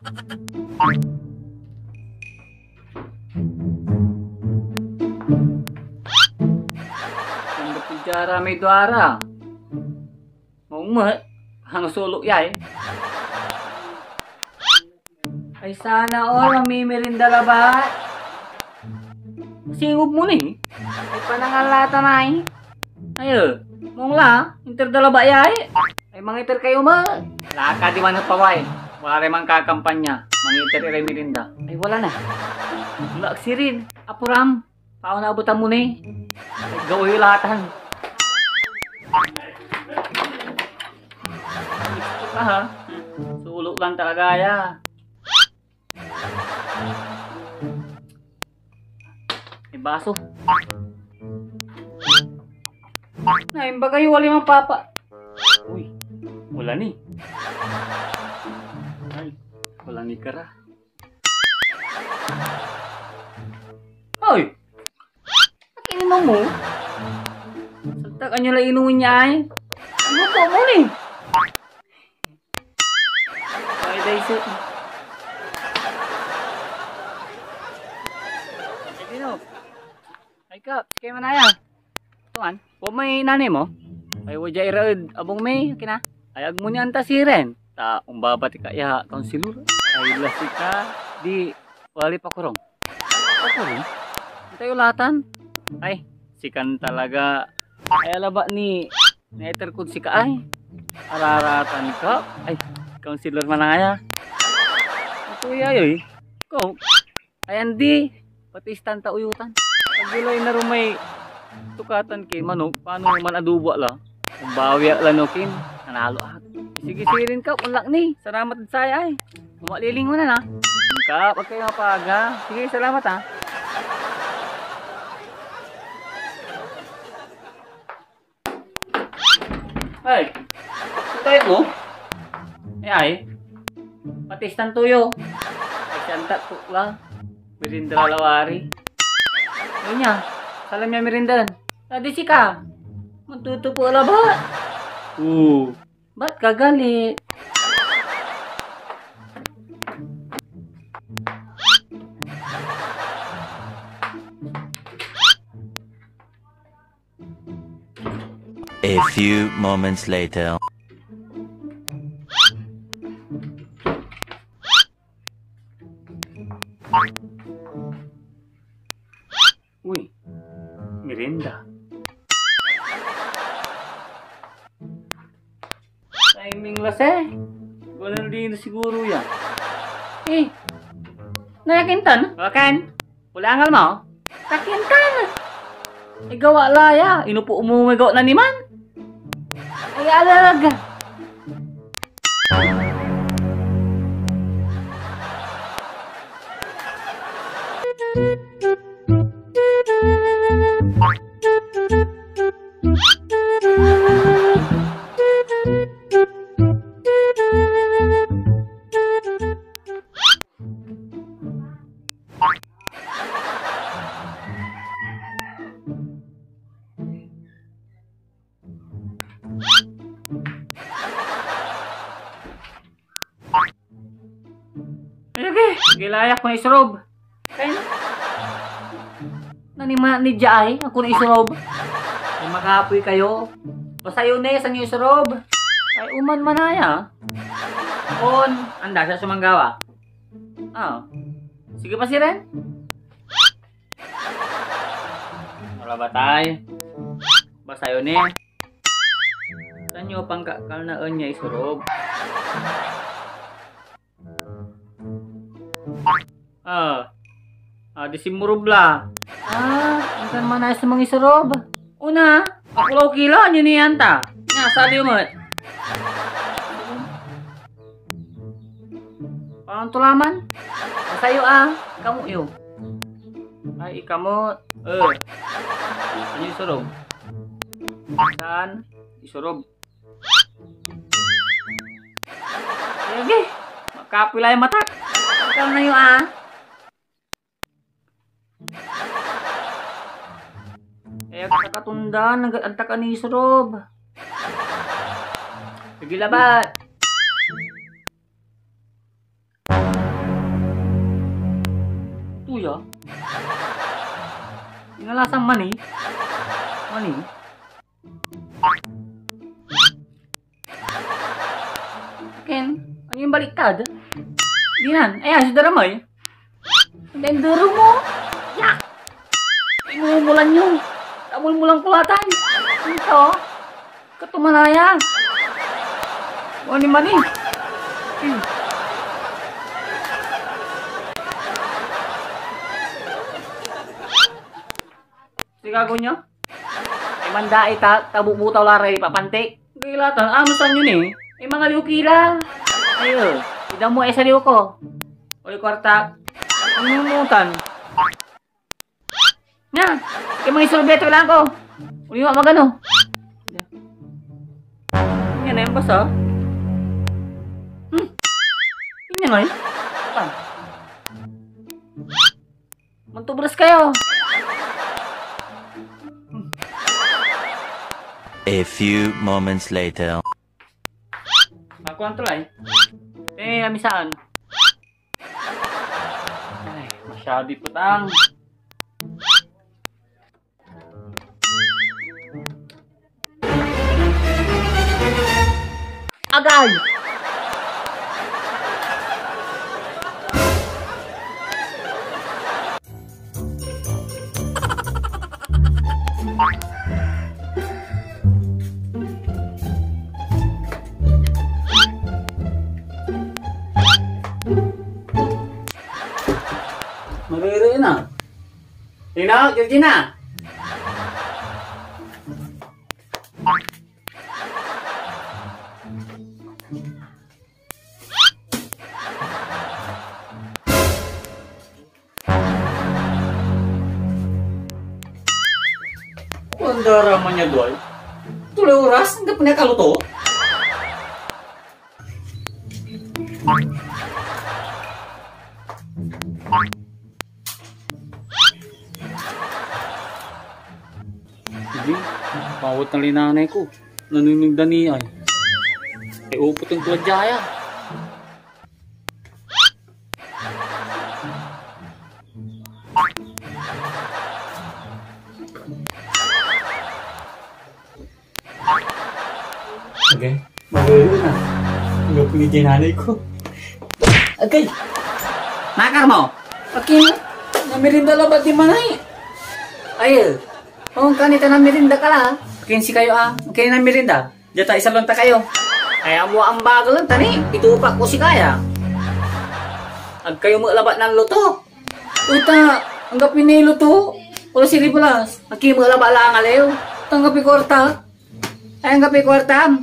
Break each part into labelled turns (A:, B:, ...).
A: Ang penjara may duara. Mumet, hang sulok yay. Ay sana all mamimirinda labat. Singub mo ni. Ay panangalata na ay. Ayo, mong la, inter dalaba yay. Ay mangiter kayo ma. Laka di man paway. Wala rin mang kakampanya. Mangiter rin mirinda. Ay wala na. Wala sirin. Apuram. Paano naabutan mo ni? Ay gawin lahatan. Gusto ka ha? Sulok lang talaga ya. May baso. Naimba kayo wali mang papa. Uy, wala ni. Ay, wala ni kara. Ay, akininom mo? Salta ka nyo lang inumin niya ay. Ano po mo ni? Ay, dahil ay, dino. Ay ka, kaya manaya. Tuan, huwag may nanay mo. Ay, wajay iraud, abong may, kina. Ay, agmo niya anta siren. Ta, umbabati ka ya, konsilur. Ay, lasi ka, di, wali pa kurong. Pakurong? Tayo latan. Ay, sikan talaga. Ay, alaba ni, neterkod si ka ay. Araratan ka. Ay, konsilur manaya. Ito yayoy. Ko, ay, andi, pati istanta uyutan. Pagulay na rumay, tukatan kay mano, paano man adubo la? Kung bawi la no kin, nanalo at. Sige sirin ka, unlak ni. Salamat saya ay. Maliling mo na na. Ka, pag kayo mapaga. Sige, salamat ha. Ay, tayo mo? Ay, patistan tuyo. Ay, santa tukla. Merindra lawari. Ayun niya, salam niya merindan. Tadi si ka. Magtutupo ala ba? Ba't kagalit?
B: A few moments later.
A: Uy, merinda. Timing las eh. Walang din siguro yan. Eh, nayakintan? Wakan? Ulangal mo? Takintan! Ay gawa laya. Inupo mo may gawa na niman. Ay alag. Gilayak ko na isrob. Kaya nanima ni Jai, ako na isrob. Ay makapoy kayo. Basta yun eh, sang isrob. Ay uman manaya. On, anda sa sumanggawa. Ah, sige pa si Ren. Wala ba tayo? Basta yun eh. Saan nyo pang kalnaan niya isrob? Di simurubla. Ang man ay sa mga isarob. Una, ako law kila, nyo niyan ta. Nga, sabi mo. Parang tulaman. Masayo kamu yo. Ay, ikamot. Ano yung isarob? Saan? Isarob. Sige, makapila yung mata. Ikaw na yun Eh, katunda, nag-anta ka ni Isrob. Sige labat. kuya. Inalasang mani. Mani. Ken, ano yung baliktad? Dinan, ayan, si Daramay. Ang daro mo. Yak! Inumulan yun. Tamul-mulang kulatan. Ito. Katumanaya. Mani-mani. Sigago nyo? Ay manda tabubutaw laray papantik. Gilatan, amusan yun eh. Ay mga liukira. Ayo, tidak mo sa liu ko. Oy kwarta. Ang numutan. Nya, kaya mga isolbeto lang ko. Uli mo magano. Yan na yung basa. Yan nga eh. Mantubras kayo.
B: A few moments later.
A: Ako ang tulay. Kami saan? Ay, masyadi putang. Agay! Mariri na. Tino, Georgina. Ang daraman niya doy. Tuloy oras, hindi pa niya kaluto. Sige, pawat ng linanay ko. Naninigdan niya ay. Ay upot yung kuladjaya. Okay, magano na. Hindi ko yung nanay ko. Okay. Nakar mo? Okay, namirinda labat di manay. Ay, oh, kanita na merinda ka la. Kinsi kayo Okay na merinda. Jata isa lonta kayo. Ay amo ang bagal lang tani. Itupak ko si kaya. Ag kayo maglabat ng luto. Uta, anggap luto. Wala si Ribulas. Aki maglaba lang alayo. Tanggapi kwarta. Ay anggapi kwarta.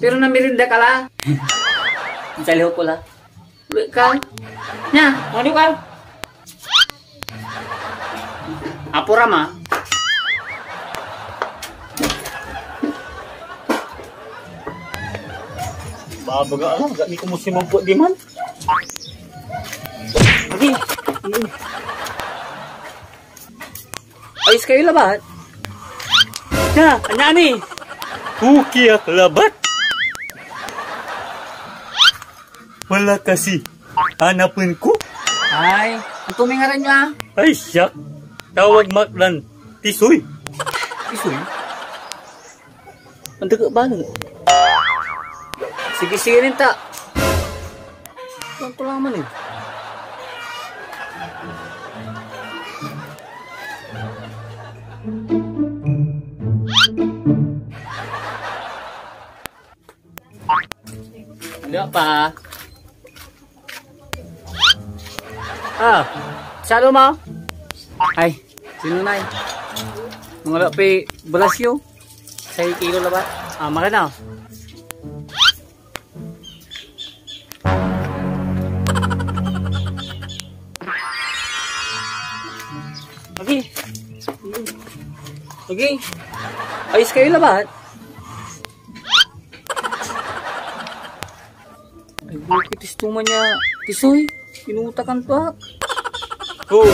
A: Pero na merinda ka la. Saliho ko la. Ulit ka. Nya, mandi ka. Apurama. Babaga alam, gak ni kumusi mamput di man. Okay. Ayos kayo labat. Ya, anya ni. Kukiyak labat. Wala kasi hanapin ko. Ay, ang tumingaran niya. Ay, siyak. Tawag maklan. Tisoy. Tisoy? Ang daga ba? Sige rin ta. Ito lang man eh. Wala pa. Salo mo? Ay, sino na eh? Mga lapi balasyo. Sa kilo labat. Maka na. Okay. Okay. Ayos kayo labat. Ay, bakit istuman niya? Tisoy, pinutakan pa. Oh.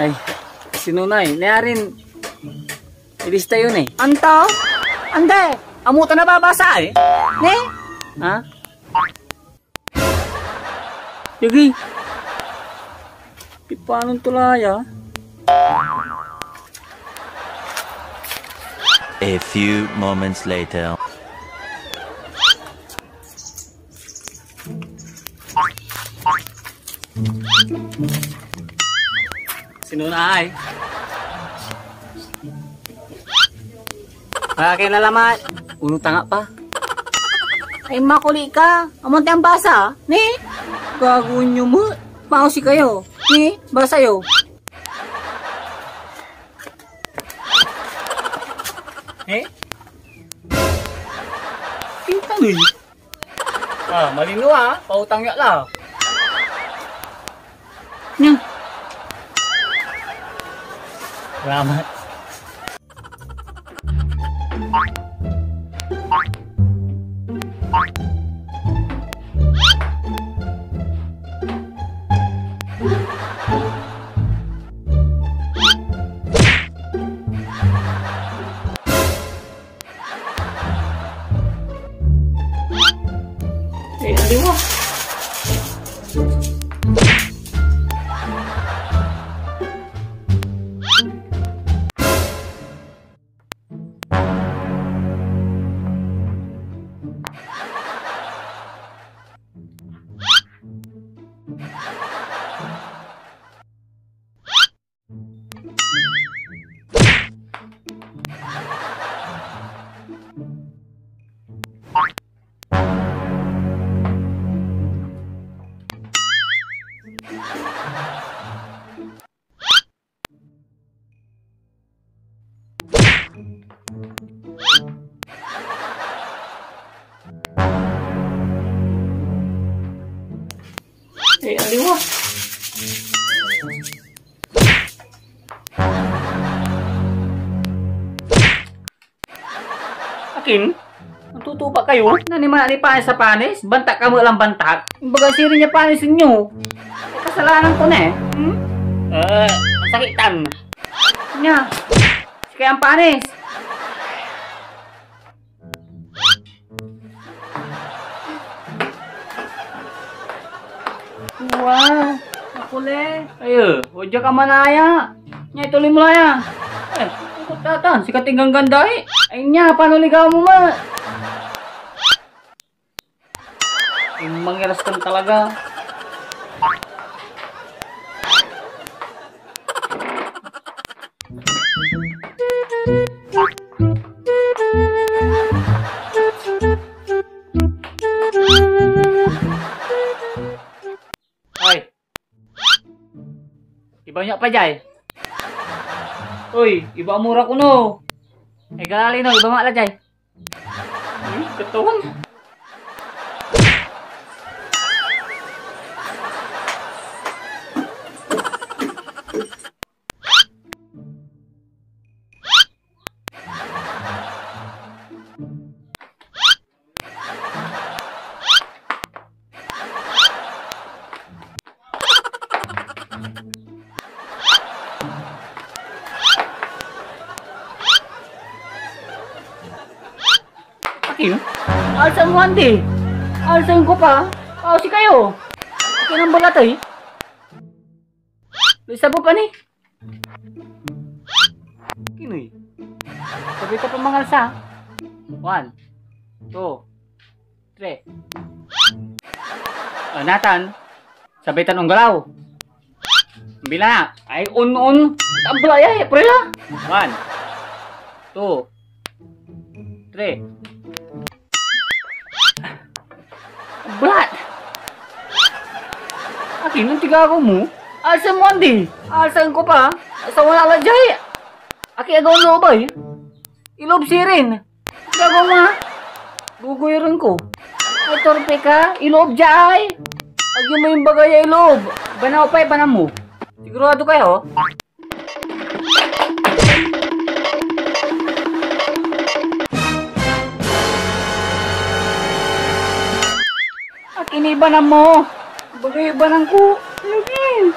A: Ay, sinunay. Nayarin. Ilista yun eh. Anta? Ande! Amuta na babasa eh. Ne? Ha? Yugi. Di paano tulaya?
B: A few moments later.
A: Sino na ay? Akin na lamat. Uno tanga pa. Ay makuli ka. Amonte ang basa. Ni? Gago nyo mo. Pausi kayo. Ni? Basa yo. Eh? Kita ni. Malino pautang ya lah. Nya. Selamat. Aliwa. Aliwa. Akin? Natutupa kayo? Nanimana ni panis sa panis? Bantak ka mo lang bantak? Imbaga siri niya panis ninyo. Kasalanan ko na eh. Masakitan. Nya. Kaya ang panis. Wow, nakuli. Ayo, huwag ka manaya. Nya, ituloy mo lang ya. Ikot datan, sikat tinggang ganda eh. Ay nya, paano ligaw mo ma? Mangiraskan talaga. Banyak pa jay. Uy, iba mura ko no. Gali no, iba mak la jay. Ketuan. Alsan mo andi. Alsan ko pa. Si kayo. Akin ang balat eh. Bisa po pa ni. Kinoy. Sabi ka pa mangalsa. 1, 2, 3. Nathan. Sabitan ang galaw. Bila na. Ay un. Tabla ya. Prela. 1, 2, 3. Belat. Akin ang tiga ako mo. Alsan mo andi. Alsan ko pa. Asa wala la jay. Aki agaw no bay. Ilob sirin. Gago ma. Gugoy rin ko. Ay torpe ka. Ilob jay. Agyo mo yung bagay ilob. Banaw pa ipanan mo. Sigurado kayo. Inibanan mo. Bagay ibanan ko. Lagi.